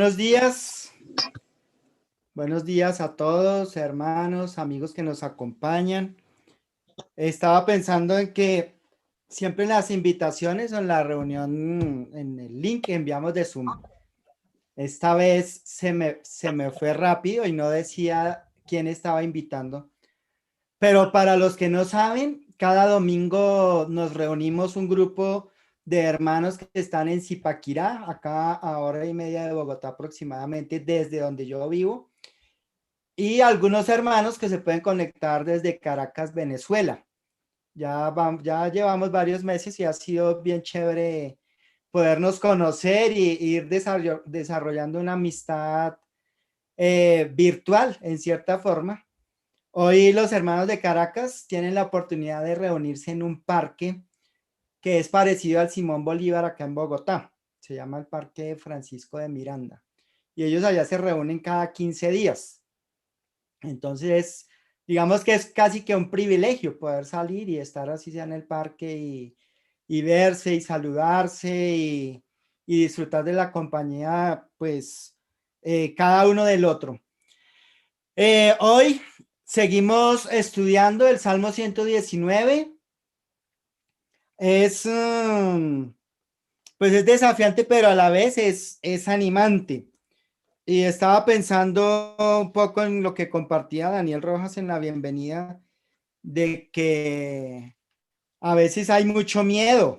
Buenos días, buenos días a todos, hermanos, amigos que nos acompañan. Estaba pensando en que siempre en las invitaciones o en la reunión, en el link que enviamos de Zoom, esta vez se me fue rápido y no decía quién estaba invitando. Pero para los que no saben, cada domingo nos reunimos un grupo de hermanos que están en Zipaquirá, acá a hora y media de Bogotá aproximadamente, desde donde yo vivo. Y algunos hermanos que se pueden conectar desde Caracas, Venezuela. Ya llevamos varios meses y ha sido bien chévere podernos conocer y ir desarrollando una amistad virtual en cierta forma. Hoy los hermanos de Caracas tienen la oportunidad de reunirse en un parque que es parecido al Simón Bolívar acá en Bogotá. Se llama el Parque Francisco de Miranda. Y ellos allá se reúnen cada 15 días. Entonces, digamos que es casi que un privilegio poder salir y estar así sea en el parque y verse y saludarse y disfrutar de la compañía, pues, cada uno del otro. Hoy seguimos estudiando el Salmo 119. Es, pues es desafiante, pero a la vez es animante. Y estaba pensando un poco en lo que compartía Daniel Rojas en la bienvenida, de que a veces hay mucho miedo,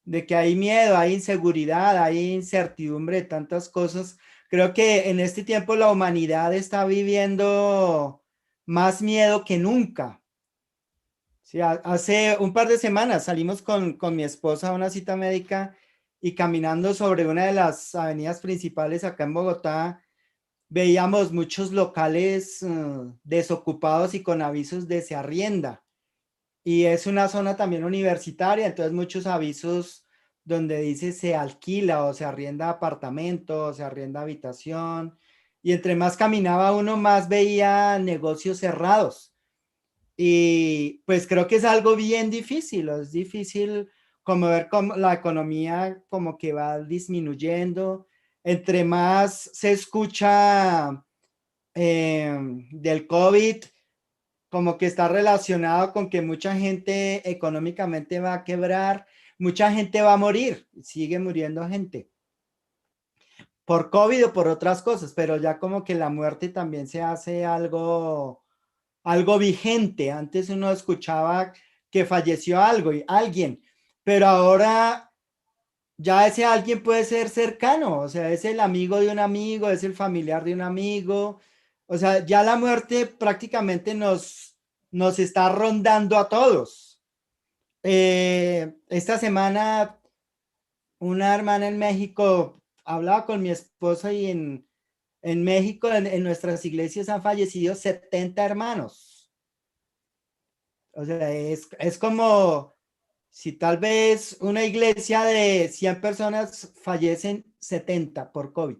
de que hay miedo, hay inseguridad, hay incertidumbre de tantas cosas. Creo que en este tiempo la humanidad está viviendo más miedo que nunca. Sí, hace un par de semanas salimos con mi esposa a una cita médica y caminando sobre una de las avenidas principales acá en Bogotá, veíamos muchos locales desocupados y con avisos de se arrienda. Y es una zona también universitaria, entonces muchos avisos donde dice se alquila o se arrienda apartamento, o se arrienda habitación. Y entre más caminaba uno, más veía negocios cerrados. Y pues creo que es algo bien difícil, es difícil como ver cómo la economía como que va disminuyendo. Entre más se escucha del COVID, como que está relacionado con que mucha gente económicamente va a quebrar, mucha gente va a morir, sigue muriendo gente por COVID o por otras cosas, pero ya como que la muerte también se hace algo vigente. Antes uno escuchaba que falleció alguien, pero ahora ya ese alguien puede ser cercano, o sea, es el amigo de un amigo, es el familiar de un amigo, o sea, ya la muerte prácticamente nos está rondando a todos. Esta semana una hermana en México hablaba con mi esposa y en México, en nuestras iglesias han fallecido 70 hermanos. O sea, es como si tal vez una iglesia de 100 personas fallecen 70 por COVID.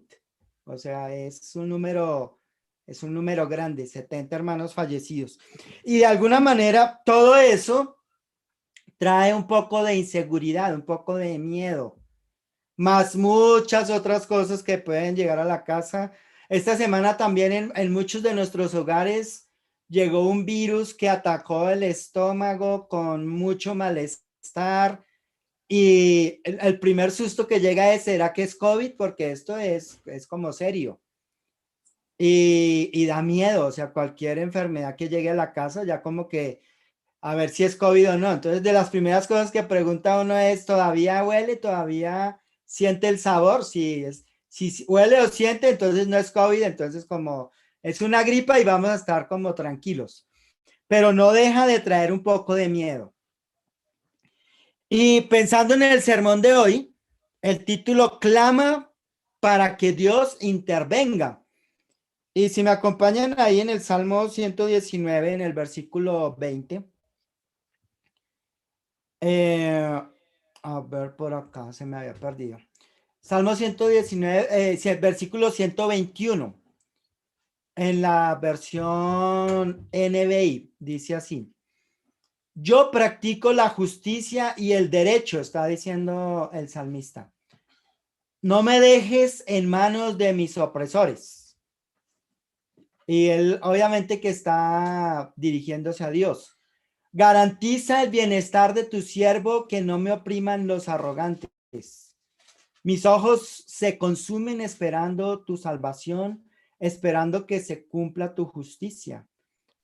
O sea, es un número grande, 70 hermanos fallecidos. Y de alguna manera todo eso trae un poco de inseguridad, un poco de miedo, más muchas otras cosas que pueden llegar a la casa. Esta semana también en muchos de nuestros hogares llegó un virus que atacó el estómago con mucho malestar y el primer susto que llega es, ¿será que es COVID? Porque esto es como serio y da miedo, o sea, cualquier enfermedad que llegue a la casa ya como que a ver si es COVID o no. Entonces, de las primeras cosas que pregunta uno es, ¿todavía huele? ¿Todavía siente el sabor? Si huele o siente, entonces no es COVID, entonces como es una gripa y vamos a estar como tranquilos. Pero no deja de traer un poco de miedo. Y pensando en el sermón de hoy, el título clama para que Dios intervenga. Y si me acompañan ahí en el Salmo 119, en el versículo 20. Eh, a ver, por acá se me había perdido. Salmo 119, versículo 121. En la versión NBI dice así: yo practico la justicia y el derecho, está diciendo el salmista. no me dejes en manos de mis opresores. Y él obviamente que está dirigiéndose a Dios. Garantiza el bienestar de tu siervo, que no me opriman los arrogantes. Mis ojos se consumen esperando tu salvación, esperando que se cumpla tu justicia.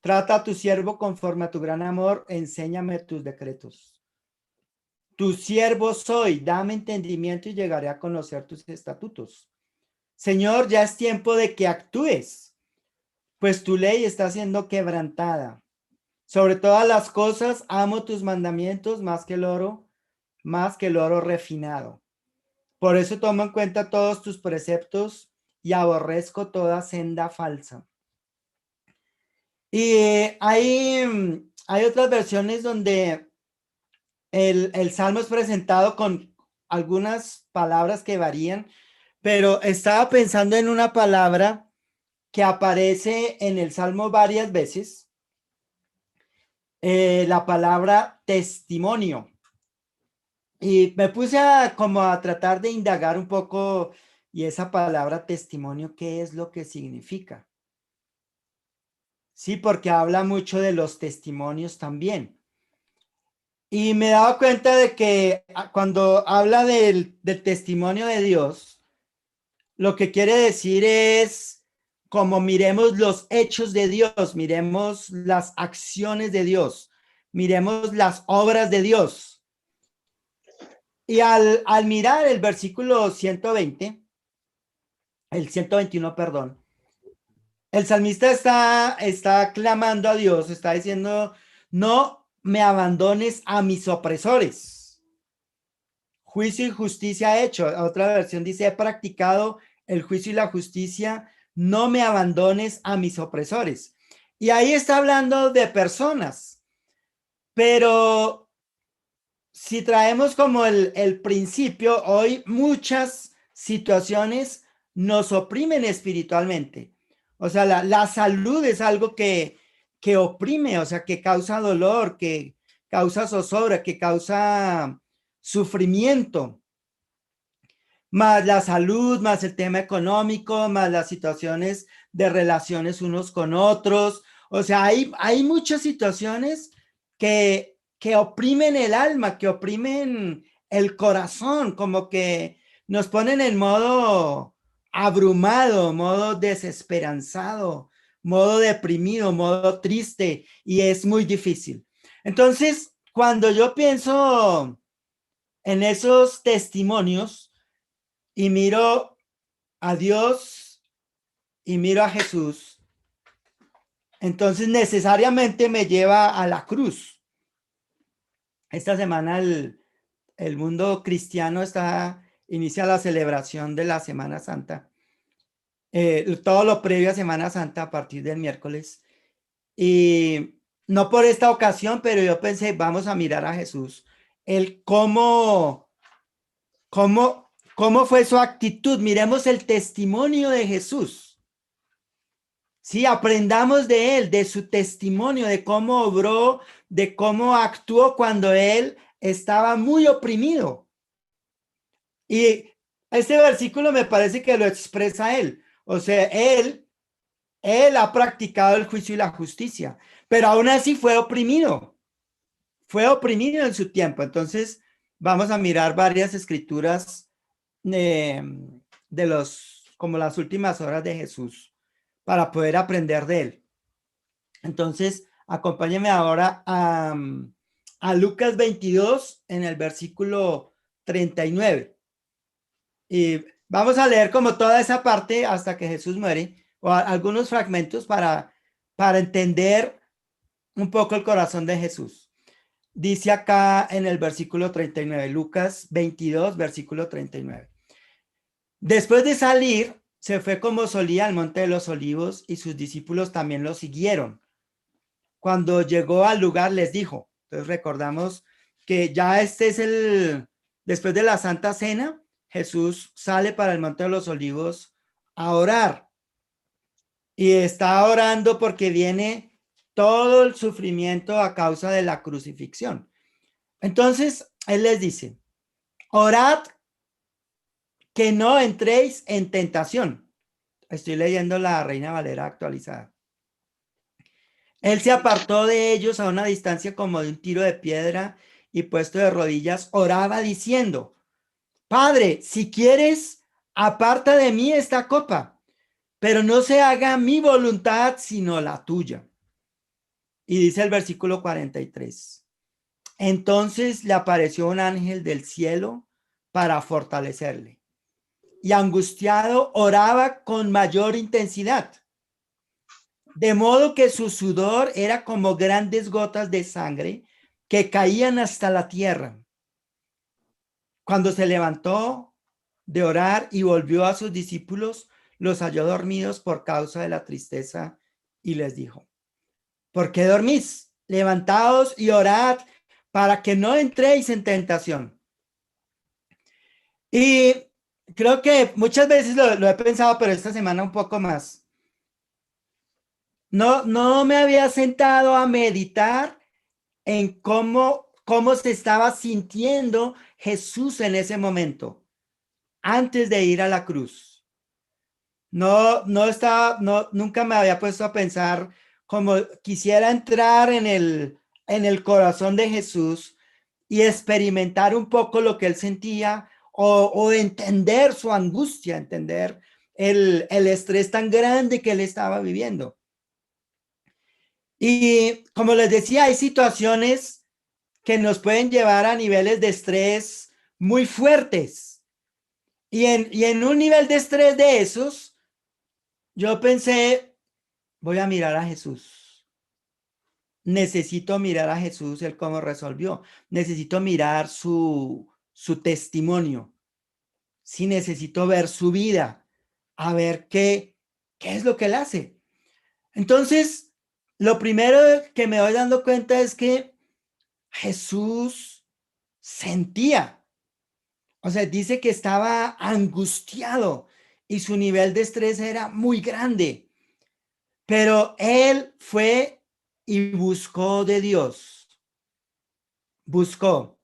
Trata a tu siervo conforme a tu gran amor, enséñame tus decretos. Tu siervo soy, dame entendimiento y llegaré a conocer tus estatutos. Señor, ya es tiempo de que actúes, pues tu ley está siendo quebrantada. Sobre todas las cosas, amo tus mandamientos más que el oro refinado. Por eso tomo en cuenta todos tus preceptos y aborrezco toda senda falsa. Y hay otras versiones donde el salmo es presentado con algunas palabras que varían, pero estaba pensando en una palabra que aparece en el salmo varias veces, la palabra testimonio. Y me puse como a tratar de indagar un poco, y esa palabra testimonio, ¿qué es lo que significa? Sí, porque habla mucho de los testimonios también. Y me daba cuenta de que cuando habla del testimonio de Dios, lo que quiere decir es como miremos los hechos de Dios, miremos las acciones de Dios, miremos las obras de Dios. Y al mirar el versículo 120, el 121, perdón, el salmista está clamando a Dios, está diciendo, no me abandones a mis opresores. Juicio y justicia hecho. Otra versión dice, he practicado el juicio y la justicia, no me abandones a mis opresores. Y ahí está hablando de personas, pero si traemos como el principio, hoy muchas situaciones nos oprimen espiritualmente. O sea, la salud es algo que oprime, o sea, que causa dolor, que causa zozobra, que causa sufrimiento. Más la salud, más el tema económico, más las situaciones de relaciones unos con otros. O sea, hay muchas situaciones que oprimen el alma, que oprimen el corazón, como que nos ponen en modo abrumado, modo desesperanzado, modo deprimido, modo triste, y es muy difícil. Entonces, cuando yo pienso en esos testimonios, y miro a Dios y miro a Jesús, entonces necesariamente me lleva a la cruz. Esta semana el mundo cristiano inicia la celebración de la Semana Santa, todo lo previo a Semana Santa a partir del miércoles. Y no por esta ocasión, pero yo pensé, vamos a mirar a Jesús, el cómo fue su actitud. Miremos el testimonio de Jesús. Sí, aprendamos de él, de su testimonio, de cómo obró, de cómo actuó cuando él estaba muy oprimido. Y este versículo me parece que lo expresa él. O sea, él ha practicado el juicio y la justicia, pero aún así fue oprimido. Fue oprimido en su tiempo. Entonces, vamos a mirar varias escrituras eh, como las últimas horas de Jesús, para poder aprender de él. Entonces, acompáñenme ahora a Lucas 22 en el versículo 39. Y vamos a leer como toda esa parte hasta que Jesús muere, o algunos fragmentos para entender un poco el corazón de Jesús. Dice acá en el versículo 39, Lucas 22, versículo 39. Después de salir, se fue como solía al monte de los olivos, y sus discípulos también lo siguieron. Cuando llegó al lugar les dijo, entonces recordamos que ya después de la Santa Cena, Jesús sale para el monte de los olivos a orar, y está orando porque viene todo el sufrimiento a causa de la crucifixión. Entonces, él les dice, orad que no entréis en tentación. Estoy leyendo la Reina Valera actualizada. Él se apartó de ellos a una distancia como de un tiro de piedra y puesto de rodillas, oraba diciendo: Padre, si quieres, aparta de mí esta copa, pero no se haga mi voluntad sino la tuya. Y dice el versículo 43. Entonces le apareció un ángel del cielo para fortalecerle. Y angustiado oraba con mayor intensidad, de modo que su sudor era como grandes gotas de sangre que caían hasta la tierra. Cuando se levantó de orar y volvió a sus discípulos, los halló dormidos por causa de la tristeza y les dijo: ¿por qué dormís? Levantaos y orad para que no entréis en tentación. Y creo que muchas veces lo he pensado, pero esta semana un poco más. No me había sentado a meditar en cómo se estaba sintiendo Jesús en ese momento, antes de ir a la cruz. Nunca me había puesto a pensar como quisiera entrar en el corazón de Jesús y experimentar un poco lo que él sentía o entender su angustia, entender el estrés tan grande que él estaba viviendo. Y como les decía, hay situaciones que nos pueden llevar a niveles de estrés muy fuertes. Y en un nivel de estrés de esos, yo pensé, voy a mirar a Jesús. Necesito mirar a Jesús, el cómo resolvió. Necesito mirar su testimonio. Sí, necesito ver su vida, a ver qué es lo que él hace. Entonces, lo primero que me voy dando cuenta es que Jesús sentía, o sea, dice que estaba angustiado y su nivel de estrés era muy grande, pero él fue y buscó de Dios, buscó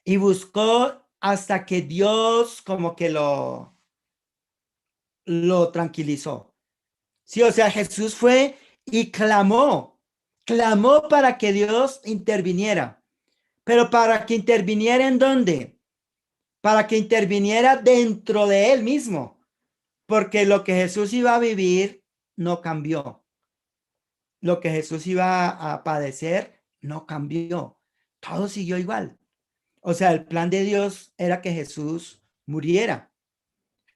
y buscó hasta que Dios como que lo tranquilizó. Sí, o sea, Jesús fue y clamó para que Dios interviniera, pero para que interviniera ¿en dónde? Para que interviniera dentro de él mismo, porque lo que Jesús iba a vivir no cambió. Lo que Jesús iba a padecer no cambió. Todo siguió igual. O sea, el plan de Dios era que Jesús muriera,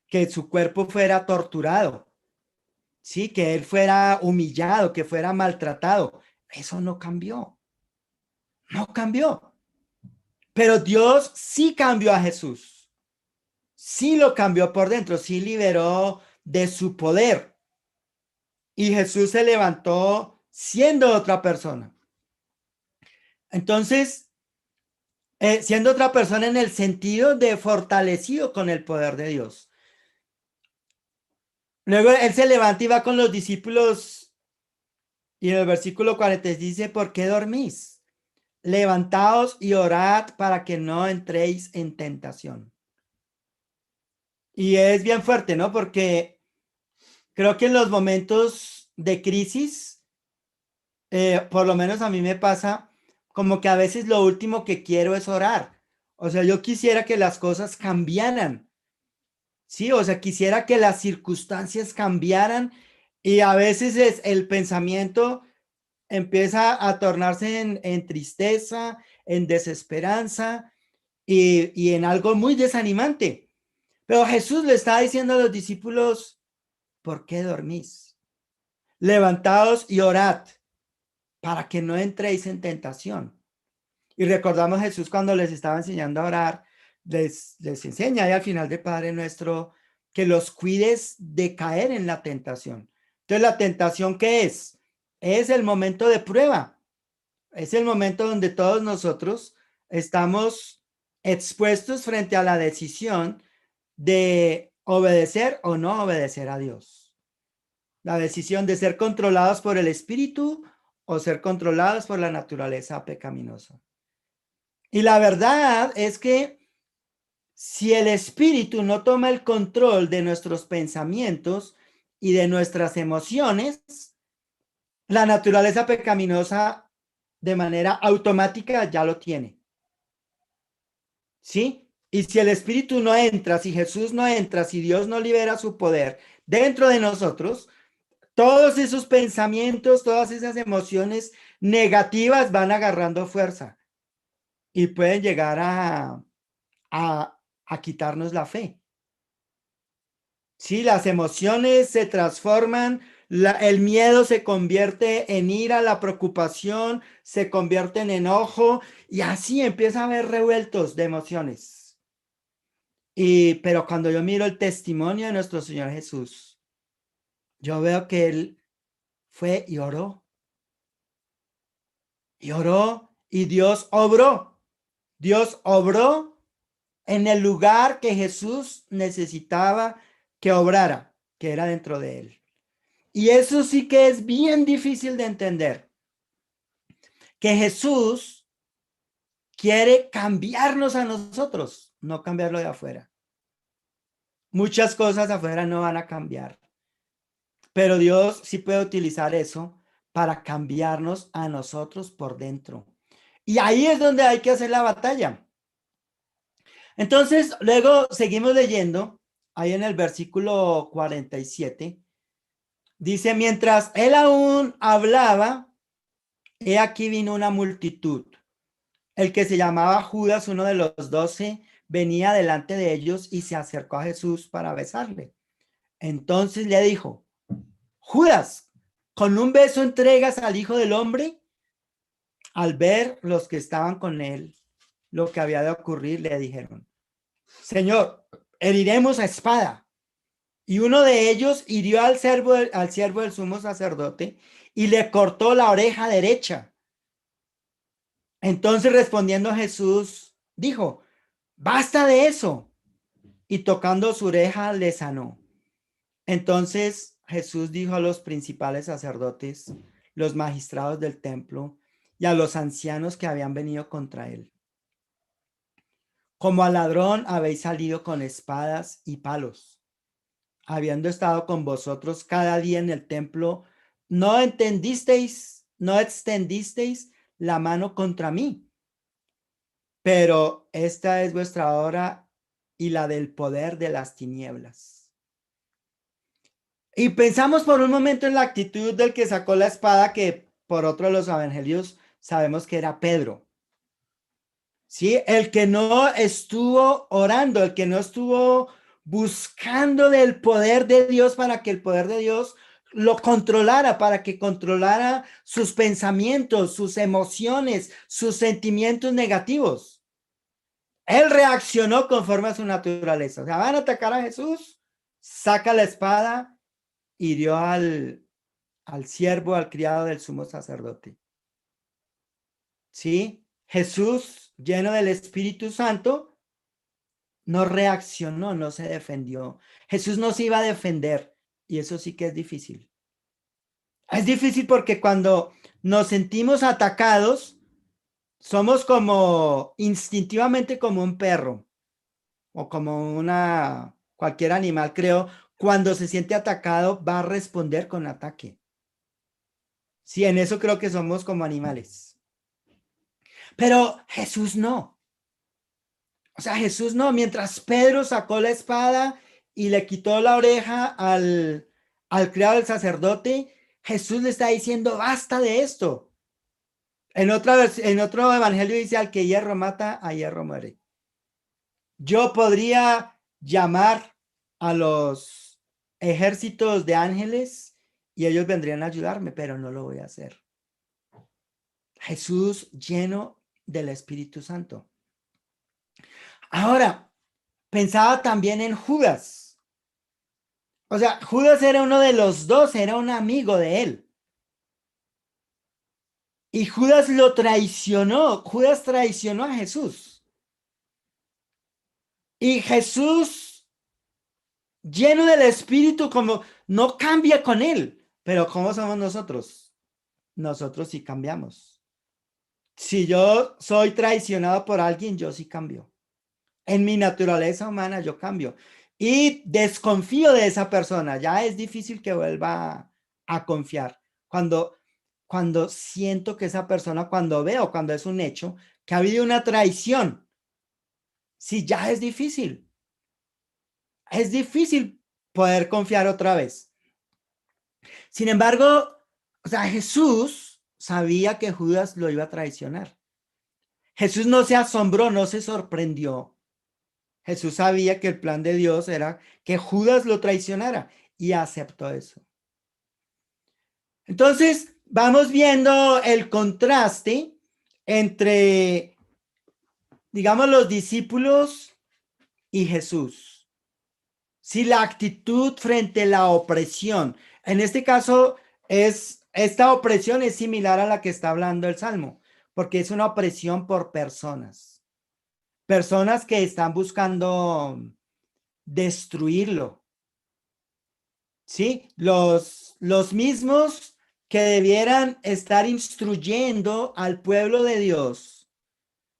que su cuerpo fuera torturado, sí, que él fuera humillado, que fuera maltratado. Eso no cambió. No cambió. Pero Dios sí cambió a Jesús. Sí lo cambió por dentro, sí liberó de su poder. Y Jesús se levantó siendo otra persona. Entonces, siendo otra persona en el sentido de fortalecido con el poder de Dios. Luego él se levanta y va con los discípulos y en el versículo 40 dice: ¿por qué dormís? Levantaos y orad para que no entréis en tentación. Y es bien fuerte, ¿no? Porque creo que en los momentos de crisis, por lo menos a mí me pasa como que a veces lo último que quiero es orar. O sea, yo quisiera que las cosas cambiaran. Sí, o sea, quisiera que las circunstancias cambiaran y a veces es el pensamiento empieza a tornarse en tristeza, en desesperanza y en algo muy desanimante. Pero Jesús le está diciendo a los discípulos: ¿por qué dormís? Levantaos y orad para que no entréis en tentación. Y recordamos a Jesús cuando les estaba enseñando a orar, les enseña ahí al final de Padre Nuestro que los cuides de caer en la tentación. Entonces, ¿la tentación qué es? Es el momento de prueba. Es el momento donde todos nosotros estamos expuestos frente a la decisión de obedecer o no obedecer a Dios. La decisión de ser controlados por el espíritu o ser controlados por la naturaleza pecaminosa. Y la verdad es que Si el espíritu no toma el control de nuestros pensamientos y de nuestras emociones, la naturaleza pecaminosa de manera automática ya lo tiene. ¿Sí? Y si el espíritu no entra, si Jesús no entra, si Dios no libera su poder dentro de nosotros, todos esos pensamientos, todas esas emociones negativas van agarrando fuerza y pueden llegar a quitarnos la fe. Sí, las emociones se transforman, el miedo se convierte en ira, la preocupación se convierte en enojo y así empieza a haber revueltos de emociones. Pero cuando yo miro el testimonio de nuestro Señor Jesús, yo veo que Él fue y oró y Dios obró. Dios obró en el lugar que Jesús necesitaba que obrara, que era dentro de Él. Y eso sí que es bien difícil de entender, que Jesús quiere cambiarnos a nosotros, no cambiarlo de afuera. Muchas cosas afuera no van a cambiar, pero Dios sí puede utilizar eso para cambiarnos a nosotros por dentro. Y ahí es donde hay que hacer la batalla. Entonces, luego seguimos leyendo, ahí en el versículo 47, dice, mientras él aún hablaba, he aquí vino una multitud. El que se llamaba Judas, uno de los 12, venía delante de ellos y se acercó a Jesús para besarle. Entonces le dijo, Judas, ¿con un beso entregas al Hijo del Hombre? Al ver los que estaban con él lo que había de ocurrir, le dijeron, Señor, heriremos a espada. Y uno de ellos hirió al siervo del sumo sacerdote y le cortó la oreja derecha. Entonces respondiendo Jesús, dijo, basta de eso. Y tocando su oreja le sanó. Entonces Jesús dijo a los principales sacerdotes, los magistrados del templo y a los ancianos que habían venido contra él, como al ladrón habéis salido con espadas y palos, habiendo estado con vosotros cada día en el templo, no extendisteis la mano contra mí, pero esta es vuestra hora y la del poder de las tinieblas. Y pensamos por un momento en la actitud del que sacó la espada, que por otro de los evangelios sabemos que era Pedro. ¿Sí? El que no estuvo orando, el que no estuvo buscando del poder de Dios para que el poder de Dios lo controlara, para que controlara sus pensamientos, sus emociones, sus sentimientos negativos. Él reaccionó conforme a su naturaleza. O sea, van a atacar a Jesús, saca la espada, hirió al siervo, al criado del sumo sacerdote. ¿Sí? Jesús, lleno del Espíritu Santo, no reaccionó, no se defendió. Jesús no se iba a defender y eso sí que es difícil. Es difícil porque cuando nos sentimos atacados, somos como instintivamente como un perro o como cualquier animal, creo, cuando se siente atacado va a responder con ataque. Sí, en eso creo que somos como animales. Pero Jesús no. O sea, Jesús no. Mientras Pedro sacó la espada y le quitó la oreja al criado del sacerdote, Jesús le está diciendo, basta de esto. En otro evangelio dice, al que hierro mata, a hierro muere. Yo podría llamar a los ejércitos de ángeles y ellos vendrían a ayudarme, pero no lo voy a hacer. Jesús lleno del Espíritu Santo. Ahora, pensaba también en Judas. O sea, Judas era uno de los dos, era un amigo de él. Y Judas lo traicionó. Judas traicionó a Jesús. Y Jesús, lleno del Espíritu, como no cambia con él. Pero ¿cómo somos nosotros? Nosotros sí cambiamos. Si yo soy traicionado por alguien, yo sí cambio. En mi naturaleza humana yo cambio y desconfío de esa persona. Ya es difícil que vuelva a confiar. Cuando siento que esa persona, cuando veo, cuando es un hecho, que ha habido una traición, sí, ya es difícil. Es difícil poder confiar otra vez. Sin embargo, o sea, Jesús sabía que Judas lo iba a traicionar. Jesús no se asombró, no se sorprendió. Jesús sabía que el plan de Dios era que Judas lo traicionara y aceptó eso. Entonces, vamos viendo el contraste entre, digamos, los discípulos y Jesús. Si la actitud frente a la opresión, en este caso esta opresión es similar a la que está hablando el Salmo, porque es una opresión por personas que están buscando destruirlo, ¿sí? Los mismos que debieran estar instruyendo al pueblo de Dios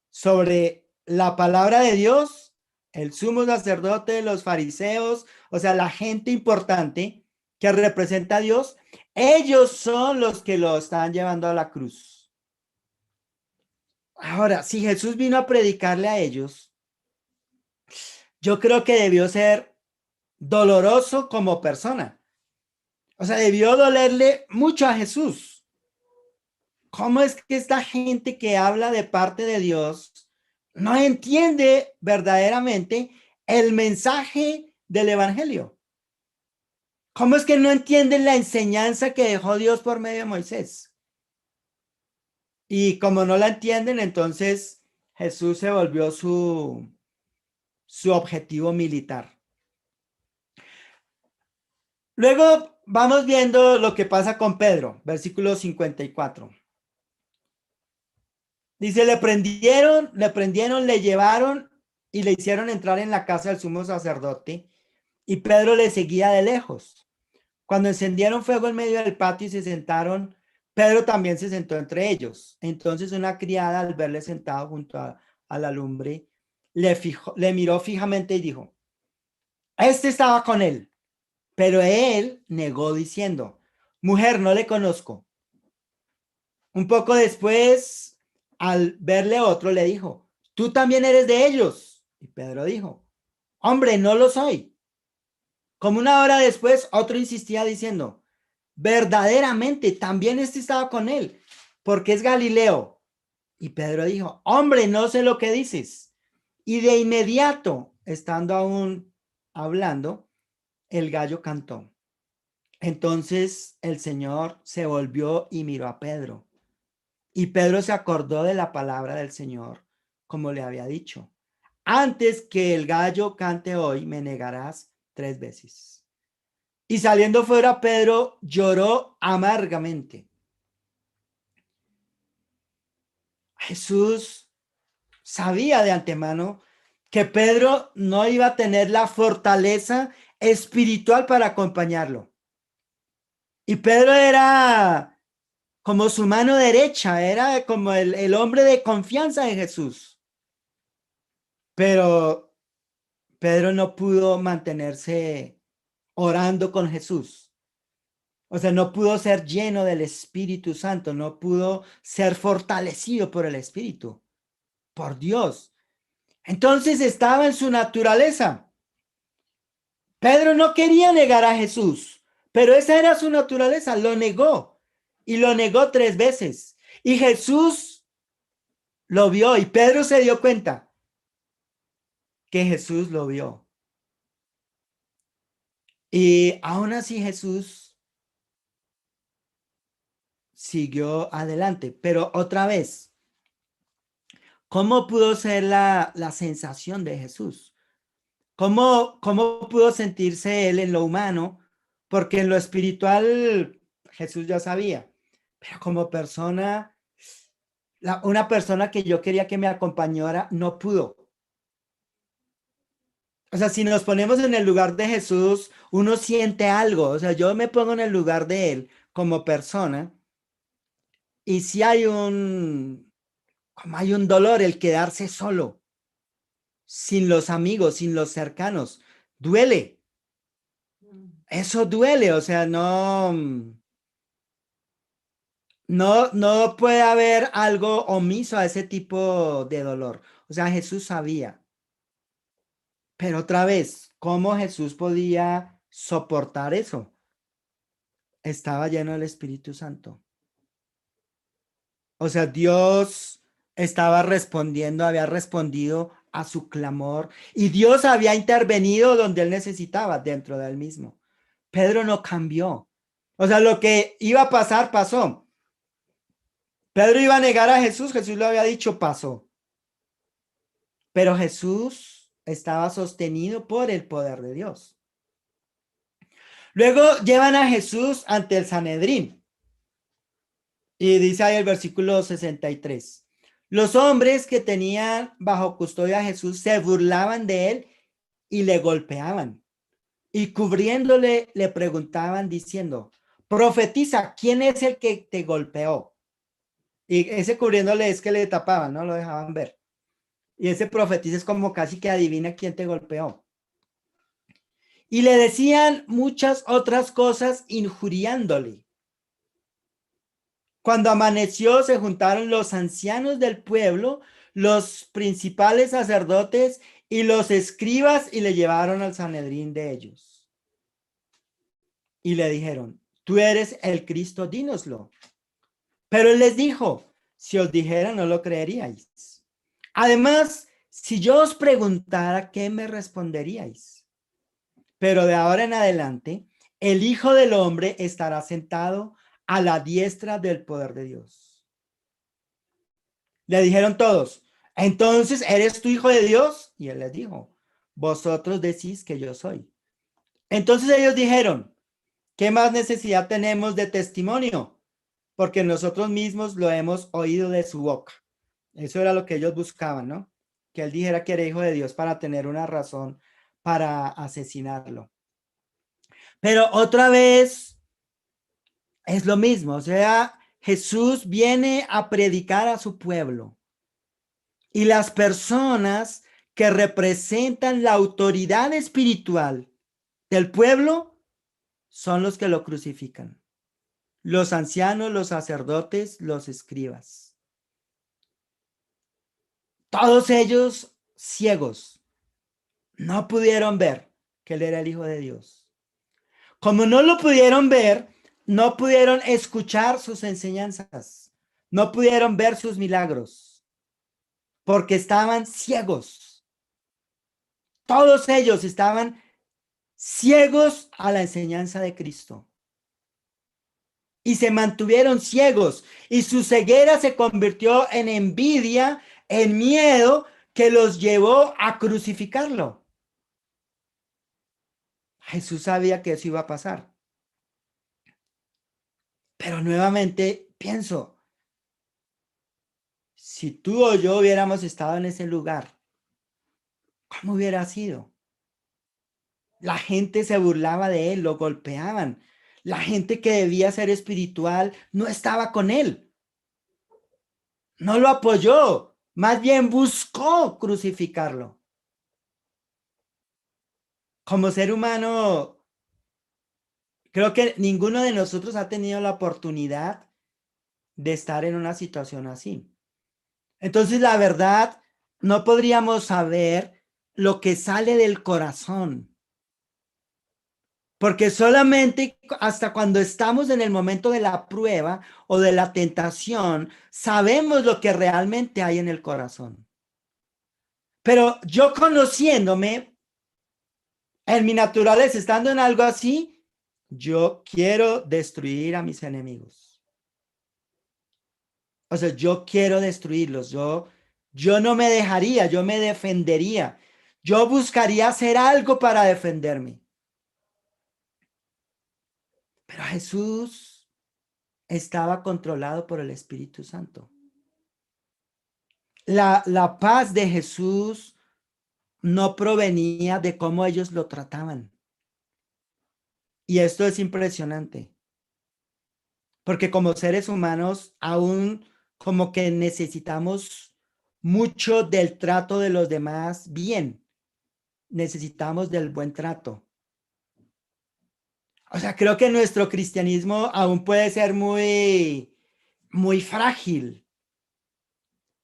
sobre la palabra de Dios, el sumo sacerdote, los fariseos, o sea, la gente importante que representa a Dios, ellos son los que lo están llevando a la cruz. Ahora, si Jesús vino a predicarle a ellos, yo creo que debió ser doloroso como persona. O sea, debió dolerle mucho a Jesús. ¿Cómo es que esta gente que habla de parte de Dios no entiende verdaderamente el mensaje del Evangelio? ¿Cómo es que no entienden la enseñanza que dejó Dios por medio de Moisés? Y como no la entienden, entonces Jesús se volvió su objetivo militar. Luego vamos viendo lo que pasa con Pedro, versículo 54. Dice, le llevaron y le hicieron entrar en la casa del sumo sacerdote y Pedro le seguía de lejos. Cuando encendieron fuego en medio del patio y se sentaron, Pedro también se sentó entre ellos. Entonces una criada al verle sentado junto a la lumbre, le miró fijamente y dijo, este estaba con él, pero él negó diciendo, mujer, no le conozco. Un poco después, al verle otro, le dijo, tú también eres de ellos. Y Pedro dijo, hombre, no lo soy. Como una hora después, otro insistía diciendo, verdaderamente, también este estaba con él, porque es Galileo. Y Pedro dijo, hombre, no sé lo que dices. Y de inmediato, estando aún hablando, el gallo cantó. Entonces el Señor se volvió y miró a Pedro. Y Pedro se acordó de la palabra del Señor, como le había dicho. Antes que el gallo cante hoy, me negarás 3 veces. Y saliendo fuera, Pedro lloró amargamente. Jesús sabía de antemano que Pedro no iba a tener la fortaleza espiritual para acompañarlo. Y Pedro era como su mano derecha, era como el hombre de confianza de Jesús. Pero Pedro no pudo mantenerse orando con Jesús. O sea, no pudo ser lleno del Espíritu Santo, no pudo ser fortalecido por el Espíritu, por Dios. Entonces estaba en su naturaleza. Pedro no quería negar a Jesús, pero esa era su naturaleza, lo negó y lo negó 3 veces. Y Jesús lo vio y Pedro se dio cuenta que Jesús lo vio. Y aún así Jesús siguió adelante, pero otra vez, ¿cómo pudo ser la sensación de Jesús? ¿Cómo pudo sentirse él en lo humano? Porque en lo espiritual Jesús ya sabía, pero como persona, una persona que yo quería que me acompañara no pudo. O sea, si nos ponemos en el lugar de Jesús, uno siente algo. O sea, yo me pongo en el lugar de él como persona y si hay como hay un dolor el quedarse solo. sin los amigos, sin los cercanos. Duele. Eso duele, o sea, no puede haber algo omiso a ese tipo de dolor. O sea, Jesús sabía. Pero otra vez, ¿cómo Jesús podía soportar eso? Estaba lleno del Espíritu Santo. O sea, Dios estaba respondiendo, había respondido a su clamor y Dios había intervenido donde él necesitaba, dentro de él mismo. Pedro no cambió. O sea, lo que iba a pasar, pasó. Pedro iba a negar a Jesús, Jesús lo había dicho, pasó. Pero Jesús estaba sostenido por el poder de Dios. Luego llevan a Jesús ante el Sanedrín. Y dice ahí el versículo 63. Los hombres que tenían bajo custodia a Jesús se burlaban de él y le golpeaban. Y cubriéndole le preguntaban diciendo, profetiza, ¿quién es el que te golpeó? Y ese cubriéndole es que le tapaban, no lo dejaban ver. Y ese profetiza es como casi que adivina quién te golpeó. Y le decían muchas otras cosas injuriándole. Cuando amaneció, se juntaron los ancianos del pueblo, los principales sacerdotes y los escribas y le llevaron al Sanedrín de ellos. Y le dijeron, tú eres el Cristo, dínoslo. Pero él les dijo, si os dijera, no lo creeríais. Además, si yo os preguntara, ¿qué me responderíais? Pero de ahora en adelante, el Hijo del Hombre estará sentado a la diestra del poder de Dios. Le dijeron todos, entonces, ¿eres tú hijo de Dios? Y él les dijo, vosotros decís que yo soy. Entonces ellos dijeron, ¿qué más necesidad tenemos de testimonio? Porque nosotros mismos lo hemos oído de su boca. Eso era lo que ellos buscaban, ¿no? Que él dijera que era hijo de Dios para tener una razón para asesinarlo. Pero otra vez es lo mismo, o sea, Jesús viene a predicar a su pueblo. Y las personas que representan la autoridad espiritual del pueblo son los que lo crucifican. Los ancianos, los sacerdotes, los escribas. Todos ellos ciegos. No pudieron ver que él era el Hijo de Dios. Como no lo pudieron ver, no pudieron escuchar sus enseñanzas. No pudieron ver sus milagros. Porque estaban ciegos. Todos ellos estaban ciegos a la enseñanza de Cristo. Y se mantuvieron ciegos. Y su ceguera se convirtió en envidia, en miedo, que los llevó a crucificarlo. Jesús sabía que eso iba a pasar. Pero nuevamente pienso, si tú o yo hubiéramos estado en ese lugar, ¿cómo hubiera sido? La gente se burlaba de él, lo golpeaban. La gente que debía ser espiritual no estaba con él. No lo apoyó, más bien buscó crucificarlo. Como ser humano, creo que ninguno de nosotros ha tenido la oportunidad de estar en una situación así. Entonces, la verdad, no podríamos saber lo que sale del corazón. Porque solamente hasta cuando estamos en el momento de la prueba o de la tentación, sabemos lo que realmente hay en el corazón. Pero yo conociéndome, en mi naturaleza, estando en algo así, yo quiero destruir a mis enemigos. O sea, yo quiero destruirlos. Yo no me dejaría, yo me defendería. Yo buscaría hacer algo para defenderme. Pero Jesús estaba controlado por el Espíritu Santo. La paz de Jesús no provenía de cómo ellos lo trataban. Y esto es impresionante. Porque como seres humanos, aún como que necesitamos mucho del trato de los demás bien. Necesitamos del buen trato. O sea, creo que nuestro cristianismo aún puede ser muy frágil.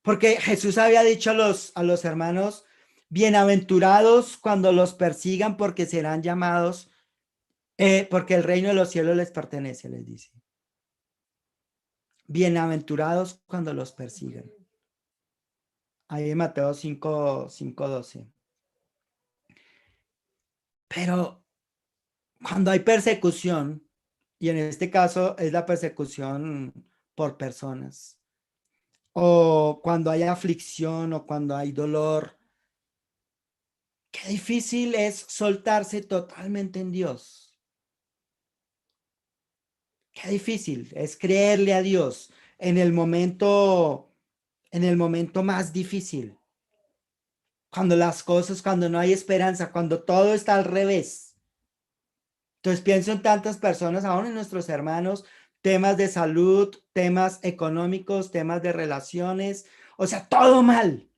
Porque Jesús había dicho a los hermanos, bienaventurados cuando los persigan porque serán llamados, porque el reino de los cielos les pertenece, les dice. Bienaventurados cuando los persigan. Ahí en Mateo 5:12. Pero cuando hay persecución, y en este caso es la persecución por personas, o cuando hay aflicción o cuando hay dolor, qué difícil es soltarse totalmente en Dios. Qué difícil es creerle a Dios en el momento más difícil. Cuando no hay esperanza, cuando todo está al revés. Entonces pienso en tantas personas, aún en nuestros hermanos, temas de salud, temas económicos, temas de relaciones, o sea, todo mal,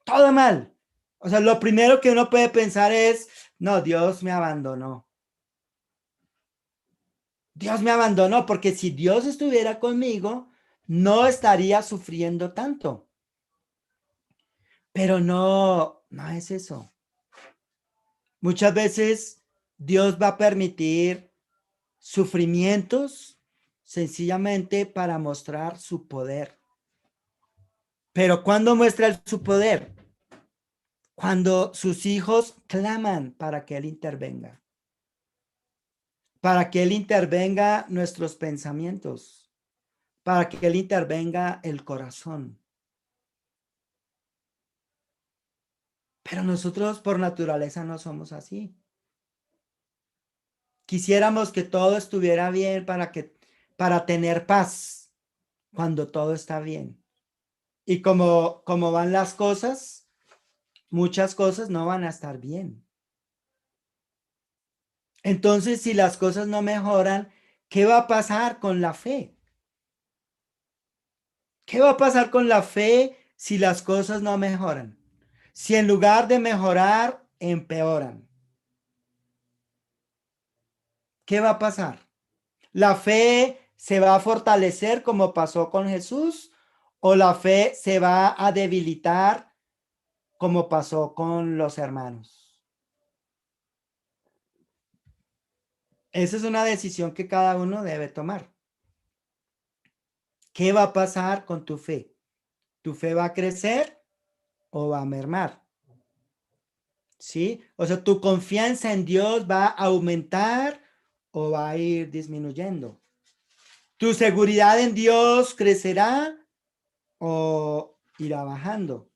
todo mal. O sea, lo primero que uno puede pensar es, no, Dios me abandonó. Dios me abandonó, porque si Dios estuviera conmigo, no estaría sufriendo tanto. Pero no, no es eso. Muchas veces Dios va a permitir sufrimientos sencillamente para mostrar su poder. Pero ¿cuándo muestra su poder? Cuando sus hijos claman para que Él intervenga. Para que Él intervenga nuestros pensamientos. Para que Él intervenga el corazón. Pero nosotros por naturaleza no somos así. Quisiéramos que todo estuviera bien para tener paz cuando todo está bien. Y como van las cosas, muchas cosas no van a estar bien. Entonces, si las cosas no mejoran, ¿qué va a pasar con la fe? ¿Qué va a pasar con la fe si las cosas no mejoran? Si en lugar de mejorar, empeoran. ¿Qué va a pasar? ¿La fe se va a fortalecer como pasó con Jesús? ¿O la fe se va a debilitar como pasó con los hermanos? Esa es una decisión que cada uno debe tomar. ¿Qué va a pasar con tu fe? ¿Tu fe va a crecer o va a mermar? ¿Sí? O sea, ¿tu confianza en Dios va a aumentar o va a ir disminuyendo? ¿Tu seguridad en Dios crecerá o irá bajando?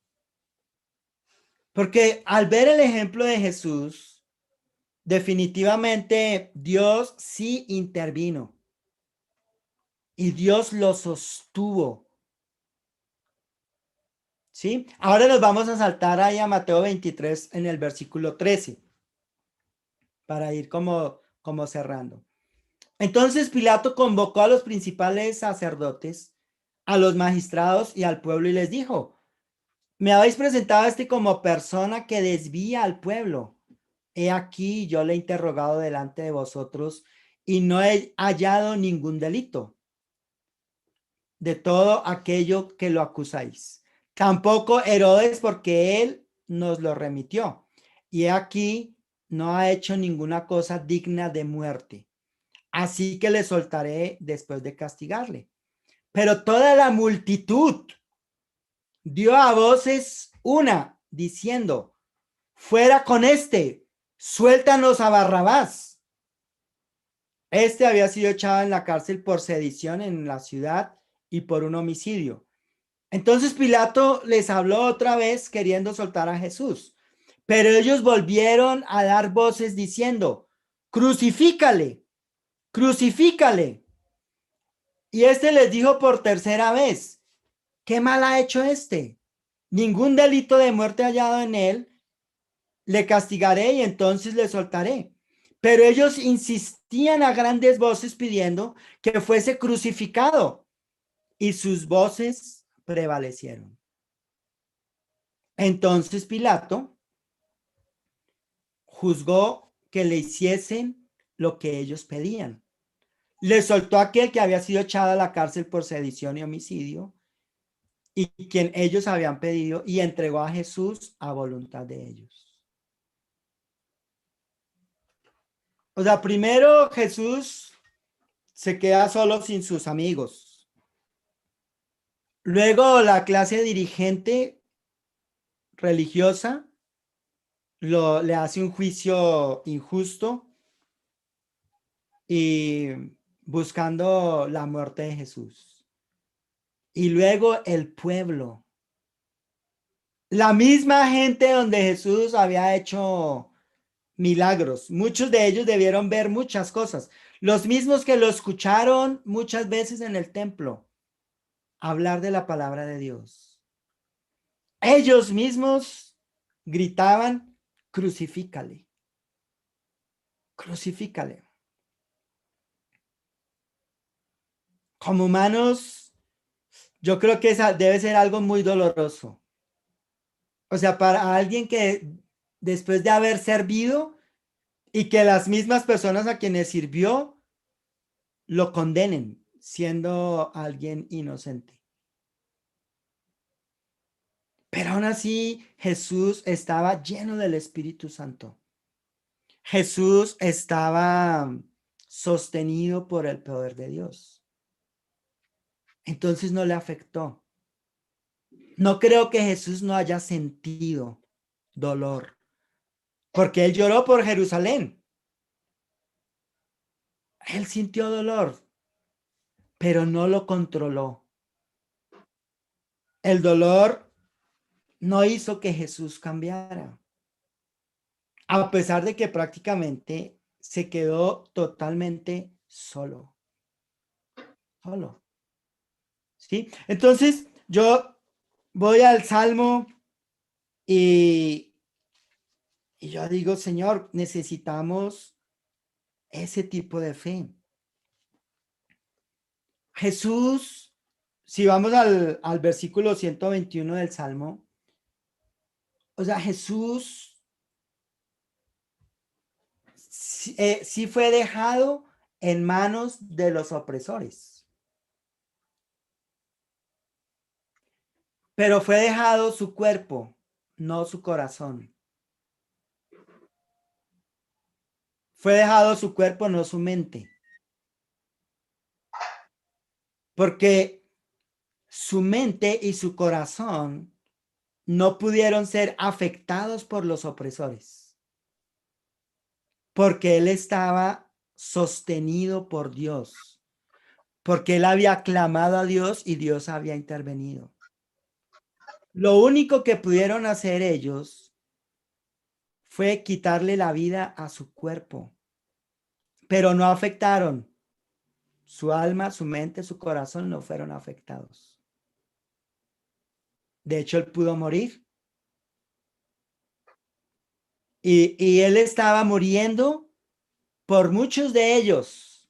Porque al ver el ejemplo de Jesús, definitivamente Dios sí intervino y Dios lo sostuvo. ¿Sí? Ahora nos vamos a saltar ahí a Mateo 23 en el versículo 13 para ir como cerrando. Entonces Pilato convocó a los principales sacerdotes, a los magistrados y al pueblo y les dijo, me habéis presentado a este como persona que desvía al pueblo. He aquí yo le he interrogado delante de vosotros y no he hallado ningún delito de todo aquello que lo acusáis. Tampoco Herodes, porque él nos lo remitió. Y he aquí no ha hecho ninguna cosa digna de muerte. Así que le soltaré después de castigarle. Pero toda la multitud dio a voces una, diciendo, fuera con este, suéltanos a Barrabás. Este había sido echado en la cárcel por sedición en la ciudad y por un homicidio. Entonces Pilato les habló otra vez queriendo soltar a Jesús, pero ellos volvieron a dar voces diciendo, crucifícale, crucifícale. Y este les dijo por tercera vez, ¿qué mal ha hecho este? Ningún delito de muerte hallado en él, le castigaré y entonces le soltaré. Pero ellos insistían a grandes voces pidiendo que fuese crucificado y sus voces prevalecieron. Entonces Pilato juzgó que le hiciesen lo que ellos pedían. Le soltó a aquel que había sido echado a la cárcel por sedición y homicidio, y quien ellos habían pedido, y entregó a Jesús a voluntad de ellos. O sea, primero Jesús se queda solo sin sus amigos. Luego la clase dirigente religiosa le hace un juicio injusto y buscando la muerte de Jesús. Y luego el pueblo, la misma gente donde Jesús había hecho milagros. Muchos de ellos debieron ver muchas cosas. Los mismos que lo escucharon muchas veces en el templo hablar de la palabra de Dios. Ellos mismos gritaban, crucifícale, crucifícale. Como humanos, yo creo que esa debe ser algo muy doloroso. O sea, para alguien que después de haber servido y que las mismas personas a quienes sirvió lo condenen siendo alguien inocente. Pero aún así, Jesús estaba lleno del Espíritu Santo. Jesús estaba sostenido por el poder de Dios. Entonces no le afectó. No creo que Jesús no haya sentido dolor, porque él lloró por Jerusalén. Él sintió dolor, pero no lo controló. El dolor no hizo que Jesús cambiara, a pesar de que prácticamente se quedó totalmente solo. Solo. ¿Sí? Entonces, yo voy al Salmo y, y yo digo, Señor, necesitamos ese tipo de fe. Jesús, si vamos al versículo 121 del Salmo, o sea, Jesús sí fue dejado en manos de los opresores, pero fue dejado su cuerpo, no su corazón. Fue dejado su cuerpo, no su mente. Porque su mente y su corazón no pudieron ser afectados por los opresores, porque él estaba sostenido por Dios, porque él había clamado a Dios y Dios había intervenido. Lo único que pudieron hacer ellos fue quitarle la vida a su cuerpo, pero no afectaron su alma, su mente, su corazón, no fueron afectados. De hecho, él pudo morir. Y él estaba muriendo por muchos de ellos.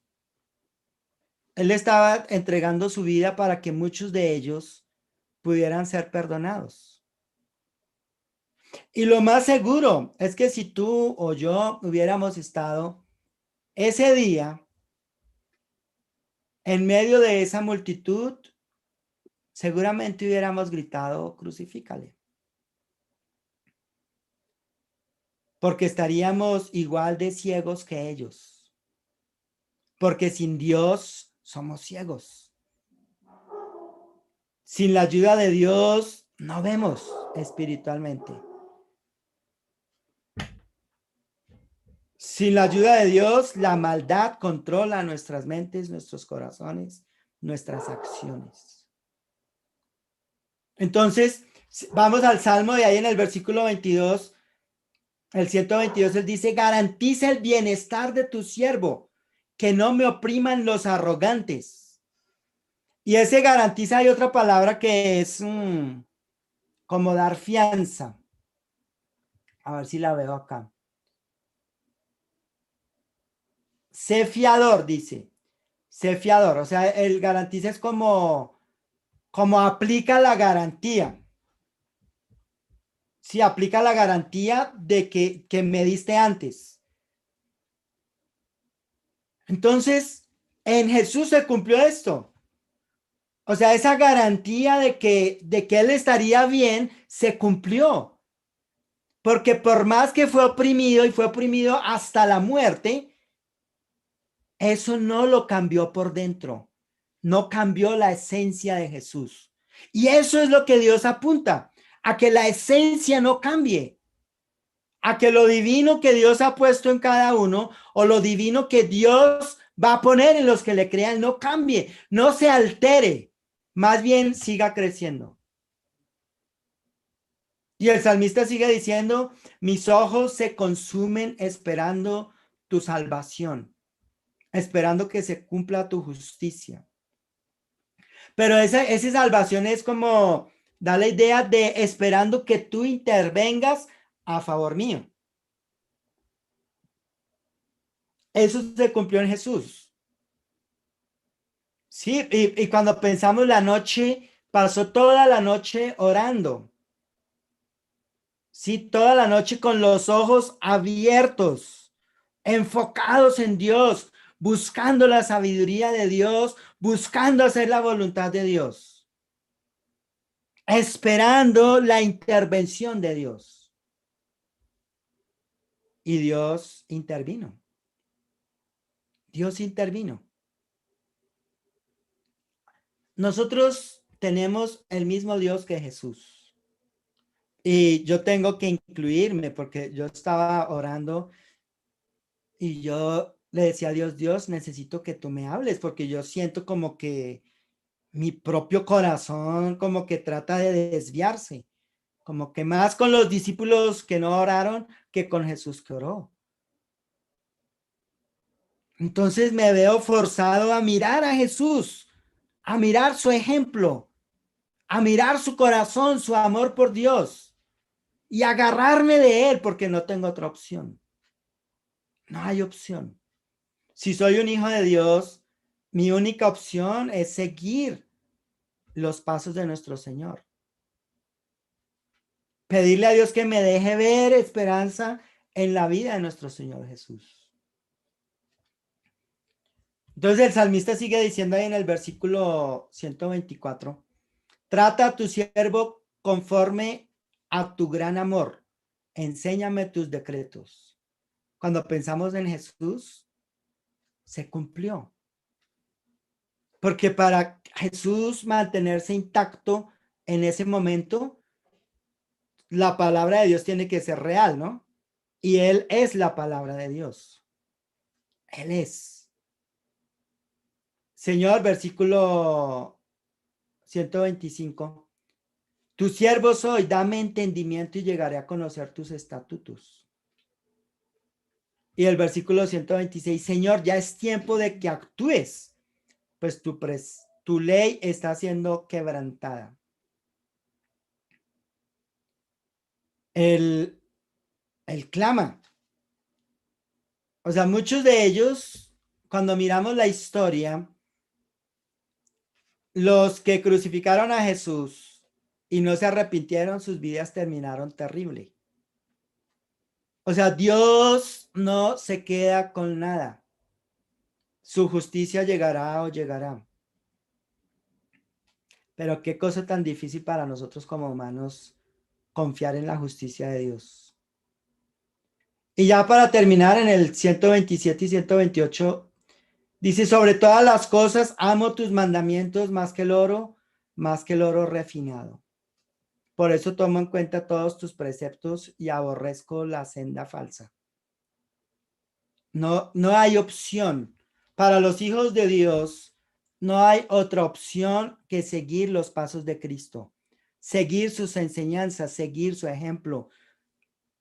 Él estaba entregando su vida para que muchos de ellos pudieran ser perdonados. Y lo más seguro es que si tú o yo hubiéramos estado ese día en medio de esa multitud, seguramente hubiéramos gritado, crucifícale. Porque estaríamos igual de ciegos que ellos. Porque sin Dios somos ciegos. Sin la ayuda de Dios no vemos espiritualmente. Sin la ayuda de Dios, la maldad controla nuestras mentes, nuestros corazones, nuestras acciones. Entonces, vamos al Salmo de ahí en el versículo 22, el 122, él dice, garantiza el bienestar de tu siervo, que no me opriman los arrogantes. Y ese garantiza, hay otra palabra que es como dar fianza. A ver si la veo acá. Sé fiador, dice. Sé fiador. O sea, el garantiza es como aplica la garantía. Sí, aplica la garantía de que me diste antes. Entonces, en Jesús se cumplió esto. O sea, esa garantía de que él estaría bien se cumplió. Porque por más que fue oprimido y fue oprimido hasta la muerte, eso no lo cambió por dentro. No cambió la esencia de Jesús. Y eso es lo que Dios apunta, a que la esencia no cambie, a que lo divino que Dios ha puesto en cada uno o lo divino que Dios va a poner en los que le crean no cambie, no se altere, más bien siga creciendo. Y el salmista sigue diciendo, mis ojos se consumen esperando tu salvación, esperando que se cumpla tu justicia. Pero esa salvación es como da la idea de esperando que tú intervengas a favor mío. Eso se cumplió en Jesús. Sí, y cuando pensamos la noche, pasó toda la noche orando. Sí, toda la noche con los ojos abiertos, enfocados en Dios, buscando la sabiduría de Dios, buscando hacer la voluntad de Dios, esperando la intervención de Dios. Y Dios intervino. Dios intervino. Nosotros tenemos el mismo Dios que Jesús. Y yo tengo que incluirme porque yo estaba orando y yo le decía a Dios, Dios, necesito que tú me hables porque yo siento como que mi propio corazón como que trata de desviarse, como que más con los discípulos que no oraron que con Jesús que oró. Entonces me veo forzado a mirar a Jesús, a mirar su ejemplo, a mirar su corazón, su amor por Dios y agarrarme de él porque no tengo otra opción. No hay opción. Si soy un hijo de Dios, mi única opción es seguir los pasos de nuestro Señor. Pedirle a Dios que me deje ver esperanza en la vida de nuestro Señor Jesús. Entonces el salmista sigue diciendo ahí en el versículo 124, trata a tu siervo conforme a tu gran amor, enséñame tus decretos. Cuando pensamos en Jesús, se cumplió. Porque para Jesús mantenerse intacto en ese momento, la palabra de Dios tiene que ser real, ¿no? Y Él es la palabra de Dios. Él es. Señor, versículo 125. Tu siervo soy, dame entendimiento y llegaré a conocer tus estatutos. Y el versículo 126, Señor, ya es tiempo de que actúes, pues tu ley está siendo quebrantada. Él clama. O sea, muchos de ellos, cuando miramos la historia, los que crucificaron a Jesús y no se arrepintieron, sus vidas terminaron terrible. O sea, Dios no se queda con nada. Su justicia llegará o llegará. Pero qué cosa tan difícil para nosotros como humanos confiar en la justicia de Dios. Y ya para terminar en el 127 y 128, dice, sobre todas las cosas, amo tus mandamientos más que el oro refinado. Por eso tomo en cuenta todos tus preceptos y aborrezco la senda falsa. No, no hay opción. Para los hijos de Dios, no hay otra opción que seguir los pasos de Cristo, seguir sus enseñanzas, seguir su ejemplo,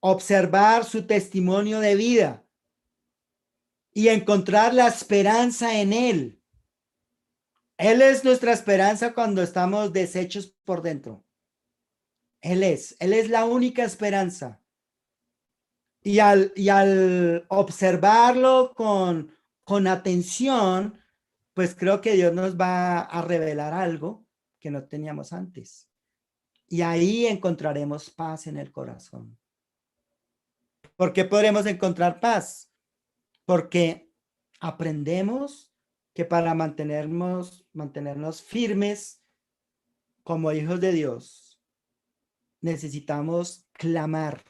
observar su testimonio de vida y encontrar la esperanza en Él. Él es nuestra esperanza cuando estamos deshechos por dentro. Él es la única esperanza. Y al observarlo con atención, pues creo que Dios nos va a revelar algo que no teníamos antes. y ahí encontraremos paz en el corazón. ¿Por qué podremos encontrar paz? Porque aprendemos que para mantenernos firmes como hijos de Dios, necesitamos clamar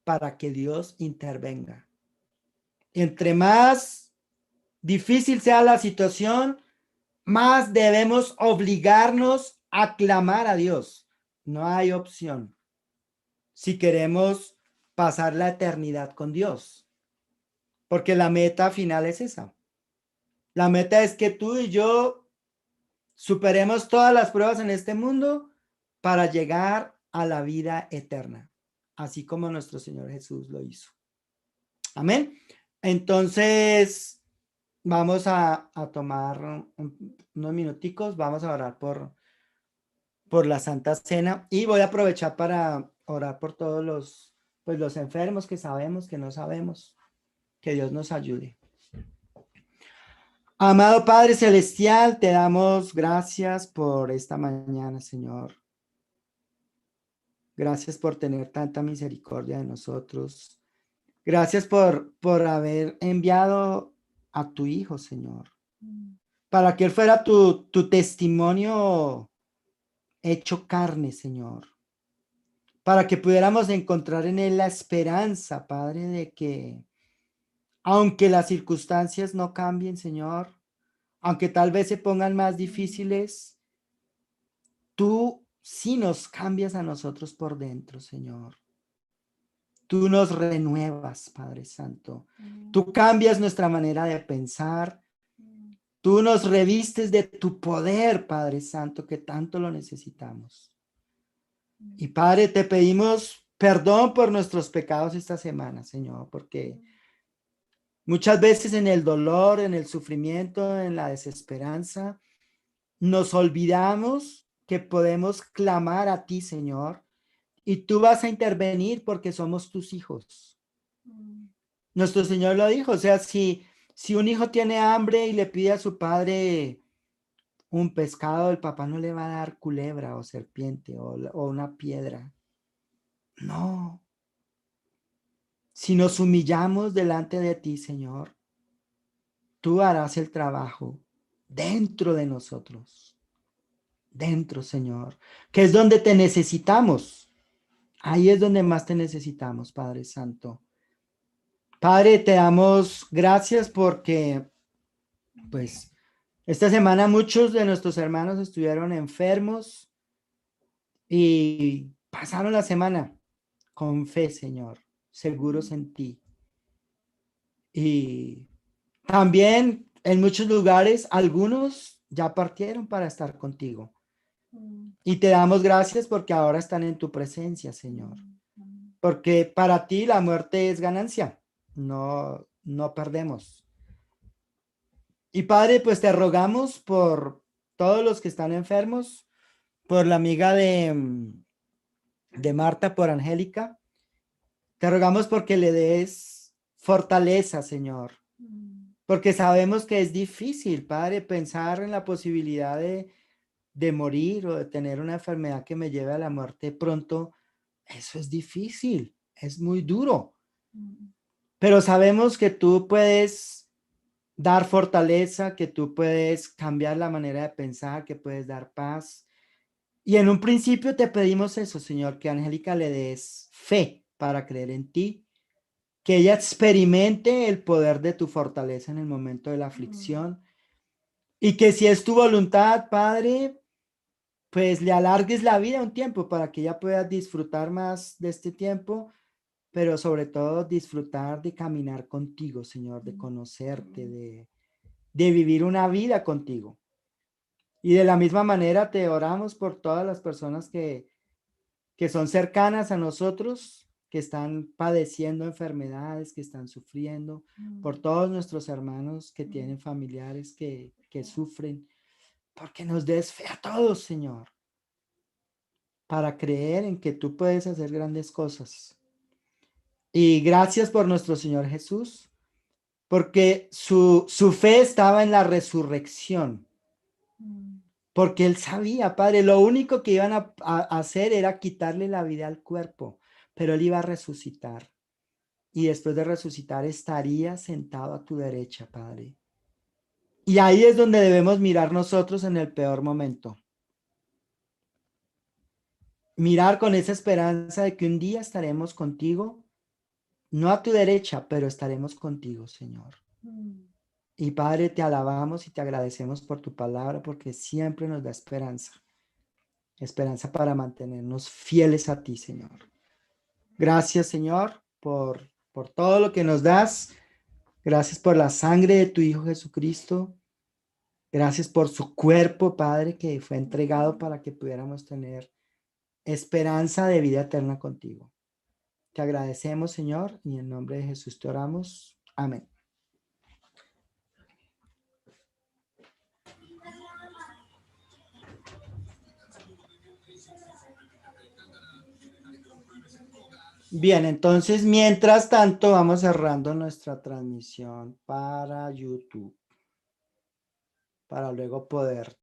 para que Dios intervenga. Entre más difícil sea la situación, más debemos obligarnos a clamar a Dios. No hay opción si queremos pasar la eternidad con Dios, porque la meta final es esa. La meta es que tú y yo superemos todas las pruebas en este mundo para llegar a la vida eterna, así como nuestro Señor Jesús lo hizo. Amén. Entonces, vamos a tomar unos minuticos, vamos a orar por la Santa Cena y voy a aprovechar para orar por todos los enfermos que sabemos, que no sabemos. Que Dios nos ayude. Amado Padre Celestial, te damos gracias por esta mañana, Señor. Gracias por tener tanta misericordia de nosotros. Gracias por haber enviado a tu Hijo, Señor, para que Él fuera tu testimonio hecho carne, Señor, para que pudiéramos encontrar en Él la esperanza, Padre, de que aunque las circunstancias no cambien, Señor, aunque tal vez se pongan más difíciles, tú sí nos cambias a nosotros por dentro, Señor. Tú nos renuevas, Padre Santo. Tú cambias nuestra manera de pensar. Tú nos revistes de tu poder, Padre Santo, que tanto lo necesitamos. Y Padre, te pedimos perdón por nuestros pecados esta semana, Señor, porque muchas veces en el dolor, en el sufrimiento, en la desesperanza, nos olvidamos que podemos clamar a ti, Señor, y tú vas a intervenir porque somos tus hijos. Nuestro Señor lo dijo, o sea, si un hijo tiene hambre y le pide a su padre un pescado, el papá no le va a dar culebra o serpiente o una piedra. No. Si nos humillamos delante de ti, Señor, tú harás el trabajo dentro de nosotros. Dentro, Señor, que es donde te necesitamos. Ahí es donde más te necesitamos, Padre Santo. Padre, te damos gracias porque, pues, esta semana muchos de nuestros hermanos estuvieron enfermos y pasaron la semana con fe, Señor, seguros en ti. Y también en muchos lugares, algunos ya partieron para estar contigo. Y te damos gracias porque ahora están en tu presencia, Señor. Porque para ti la muerte es ganancia. No perdemos. Y Padre, pues te rogamos por todos los que están enfermos, por la amiga de Marta, por Angélica. Te rogamos porque le des fortaleza, Señor. Porque sabemos que es difícil, Padre, pensar en la posibilidad de morir o de tener una enfermedad que me lleve a la muerte pronto. Eso es difícil, es muy duro. Pero sabemos que tú puedes dar fortaleza, que tú puedes cambiar la manera de pensar, que puedes dar paz. Y en un principio te pedimos eso, Señor, que a Angélica le des fe para creer en ti, que ella experimente el poder de tu fortaleza en el momento de la aflicción y que si es tu voluntad, Padre, pues le alargues la vida un tiempo para que ella pueda disfrutar más de este tiempo, pero sobre todo disfrutar de caminar contigo, Señor, de conocerte, de vivir una vida contigo. Y de la misma manera te oramos por todas las personas que son cercanas a nosotros, que están padeciendo enfermedades, que están sufriendo, por todos nuestros hermanos que tienen familiares que sufren, porque nos des fe a todos, Señor, para creer en que tú puedes hacer grandes cosas. Y gracias por nuestro Señor Jesús, porque su fe estaba en la resurrección. porque él sabía, Padre, lo único que iban a hacer era quitarle la vida al cuerpo, pero él iba a resucitar. Y después de resucitar estaría sentado a tu derecha, Padre. Y ahí es donde debemos mirar nosotros en el peor momento. Mirar con esa esperanza de que un día estaremos contigo, no a tu derecha, pero estaremos contigo, Señor. Y Padre, te alabamos y te agradecemos por tu palabra porque siempre nos da esperanza. Esperanza para mantenernos fieles a ti, Señor. Gracias, Señor, por todo lo que nos das. Gracias por la sangre de tu Hijo Jesucristo. Gracias por su cuerpo, Padre, que fue entregado para que pudiéramos tener esperanza de vida eterna contigo. Te agradecemos, Señor, y en nombre de Jesús te oramos. Amén. Bien, entonces, mientras tanto, vamos cerrando nuestra transmisión para YouTube, para luego poder